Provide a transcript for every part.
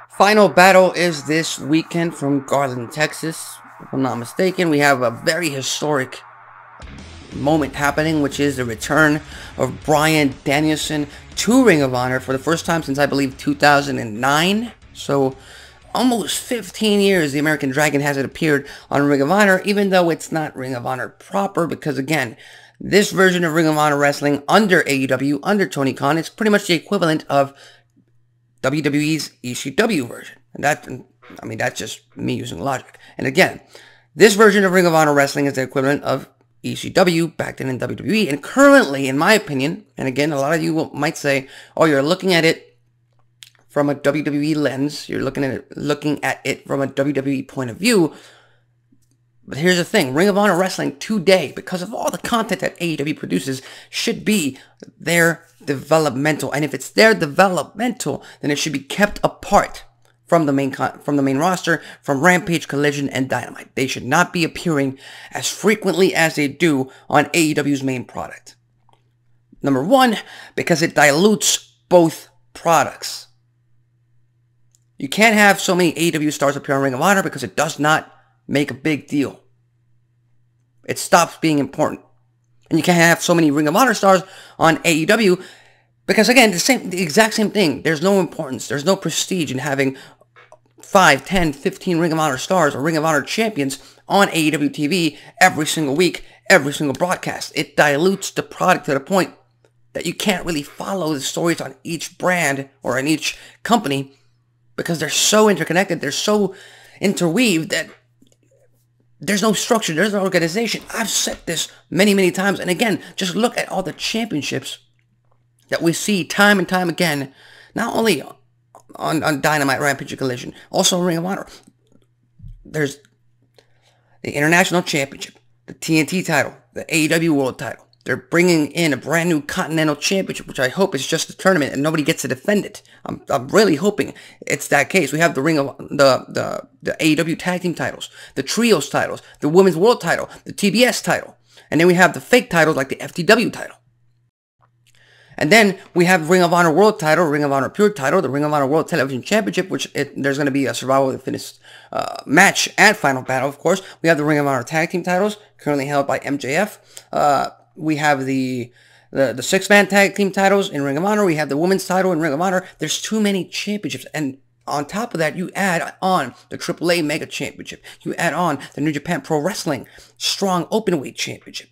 Final battle is this weekend from Garland, Texas. If I'm not mistaken, we have a very historic moment happening, which is the return of Bryan Danielson to Ring of Honor for the first time since, I believe, 2009. So almost 15 years the American Dragon hasn't appeared on Ring of Honor, even though it's not Ring of Honor proper, because again, this version of Ring of Honor Wrestling under AEW, under Tony Khan, is pretty much the equivalent of WWE's ECW version. And that's just me using logic. And again, this version of Ring of Honor Wrestling is the equivalent of ECW back then in WWE. And currently, in my opinion, and again, a lot of you might say, oh, you're looking at it from a WWE lens. You're looking at it from a WWE point of view. But here's the thing. Ring of Honor Wrestling today, because of all the content that AEW produces, should be their developmental. And if it's their developmental, then it should be kept apart from the main roster, from Rampage, Collision, and Dynamite. They should not be appearing as frequently as they do on AEW's main product. Number one, because it dilutes both products. You can't have so many AEW stars appear on Ring of Honor because it does not make a big deal. It stops being important. And you can't have so many Ring of Honor stars on AEW because, again, the exact same thing. There's no importance. There's no prestige in having 5, 10, 15 Ring of Honor stars or Ring of Honor champions on AEW TV every single week, every single broadcast. It dilutes the product to the point that you can't really follow the stories on each brand or in each company because they're so interconnected, they're so interweaved that there's no structure, there's no organization. I've said this many, many times. And again, just look at all the championships that we see time and time again, not only on Dynamite, Rampage, and Collision, also Ring of Honor. There's the International Championship, the TNT title, the AEW World title. They're bringing in a brand new Continental Championship, which I hope is just a tournament and nobody gets to defend it. I'm really hoping it's that case. We have the the AEW Tag Team titles, the Trios titles, the Women's World title, the TBS title, and then we have the fake titles like the FTW title. And then we have Ring of Honor World title, Ring of Honor Pure title, the Ring of Honor World Television Championship, which there's going to be a Survival of the Fittest match and final battle, of course. We have the Ring of Honor Tag Team titles, currently held by MJF. We have the 6-man tag team titles in Ring of Honor. We have the women's title in Ring of Honor. There's too many championships. And on top of that, you add on the AAA Mega Championship. You add on the New Japan Pro Wrestling Strong Openweight Championship.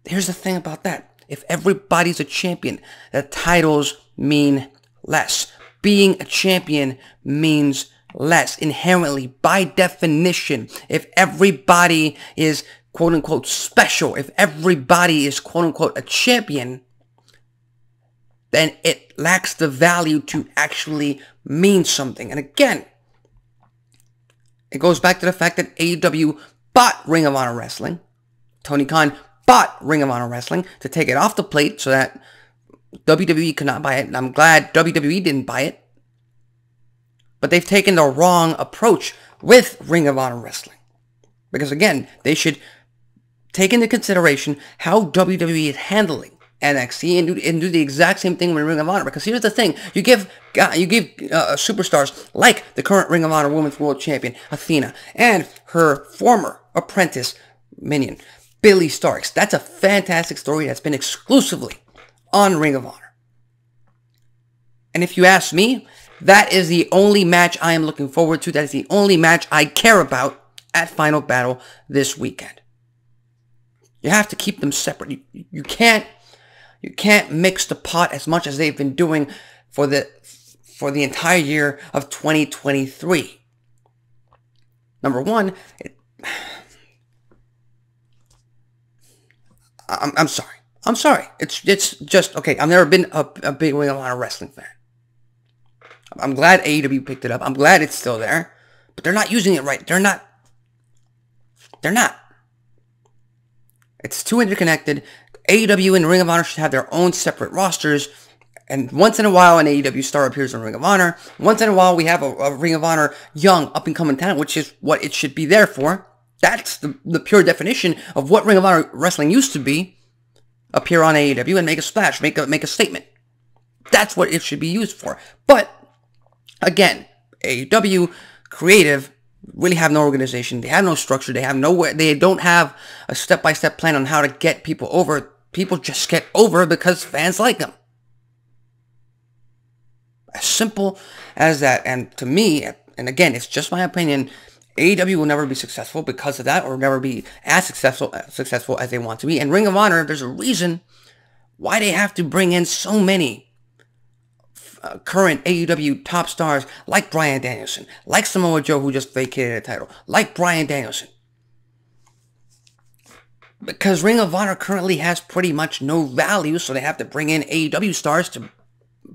Here's the thing about that. If everybody's a champion, the titles mean less. Being a champion means less inherently, by definition. If everybody is quote-unquote special, if everybody is quote-unquote a champion, then it lacks the value to actually mean something. And again, it goes back to the fact that AEW bought Ring of Honor Wrestling. Tony Khan bought Ring of Honor Wrestling to take it off the plate so that WWE could not buy it. And I'm glad WWE didn't buy it. But they've taken the wrong approach with Ring of Honor Wrestling. Because again, they should take into consideration how WWE is handling NXT and do the exact same thing with Ring of Honor. Because here's the thing. You give superstars like the current Ring of Honor Women's World Champion, Athena, and her former apprentice, minion, Billy Starks. That's a fantastic story that's been exclusively on Ring of Honor. And if you ask me, that is the only match I am looking forward to. That is the only match I care about at Final Battle this weekend. You have to keep them separate. You can't mix the pot as much as they've been doing for the entire year of 2023. Number one, I'm sorry. I'm sorry. It's just okay. I've never been a big Ring of Honor Wrestling fan. I'm glad AEW picked it up. I'm glad it's still there, but they're not using it right. They're not. It's too interconnected. AEW and Ring of Honor should have their own separate rosters. And once in a while, an AEW star appears on Ring of Honor. Once in a while, we have a Ring of Honor young, up-and-coming talent, which is what it should be there for. That's the pure definition of what Ring of Honor Wrestling used to be. Appear on AEW and make a splash, make a statement. That's what it should be used for. But Again, AEW creative really have no organization. They have no structure. They have nowhere. They don't have a step-by-step plan on how to get people over. People just get over because fans like them. As simple as that. And to me, and again, it's just my opinion, AEW will never be successful because of that, or never be as successful as they want to be. And Ring of Honor, there's a reason why they have to bring in so many current AEW top stars like Bryan Danielson, like Samoa Joe, who just vacated a title, like Bryan Danielson. Because Ring of Honor currently has pretty much no value, so they have to bring in AEW stars to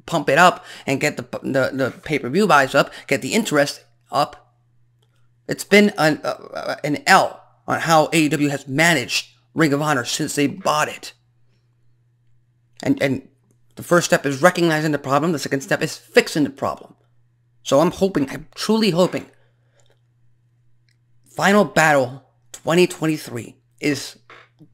pump it up and get the pay-per-view buys up, get the interest up. It's been an L on how AEW has managed Ring of Honor since they bought it. And the first step is recognizing the problem. The second step is fixing the problem. So I'm truly hoping, Final Battle 2023 is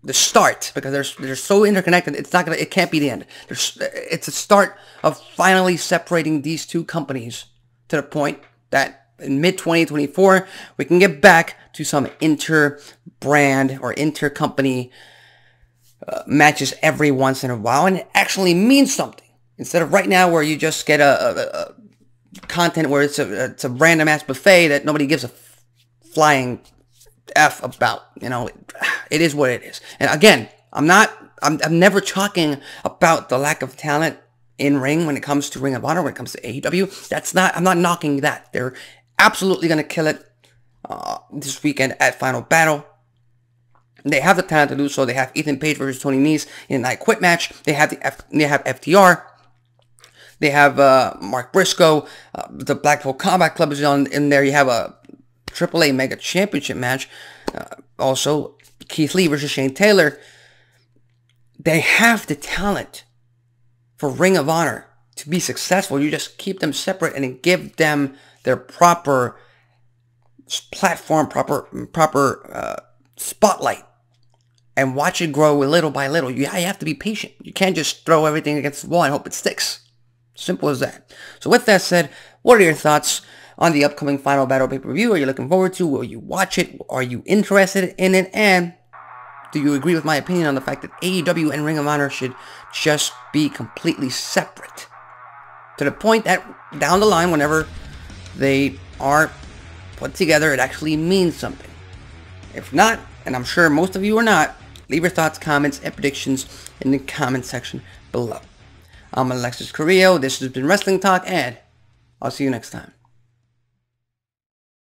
the start, because they're so interconnected. It can't be the end. It's a start of finally separating these two companies to the point that in mid-2024 we can get back to some inter-brand or inter-company matches every once in a while, and it actually means something, instead of right now where you just get a content where it's a random ass buffet that nobody gives a flying F about. You know, it is what it is. And again, I'm never talking about the lack of talent in ring when it comes to Ring of Honor, when it comes to AEW. I'm not knocking that. They're absolutely going to kill it this weekend at Final Battle. They have the talent to do so. They have Ethan Page versus Tony Nese in a I Quit match. They have FTR. They have Mark Briscoe. The Blackpool Combat Club is in there. You have a AAA Mega Championship match. Also, Keith Lee versus Shane Taylor. They have the talent for Ring of Honor to be successful. You just keep them separate and give them their proper platform, proper spotlight, and watch it grow little by little. You have to be patient. You can't just throw everything against the wall and hope it sticks. Simple as that. So with that said, what are your thoughts on the upcoming Final Battle pay-per-view? Are you looking forward to? Will you watch it? Are you interested in it? And do you agree with my opinion on the fact that AEW and Ring of Honor should just be completely separate? To the point that down the line, whenever they are put together, it actually means something. If not, and I'm sure most of you are not, leave your thoughts, comments, and predictions in the comment section below. I'm Alexis Carrillo. This has been Wrestling Talk, and I'll see you next time.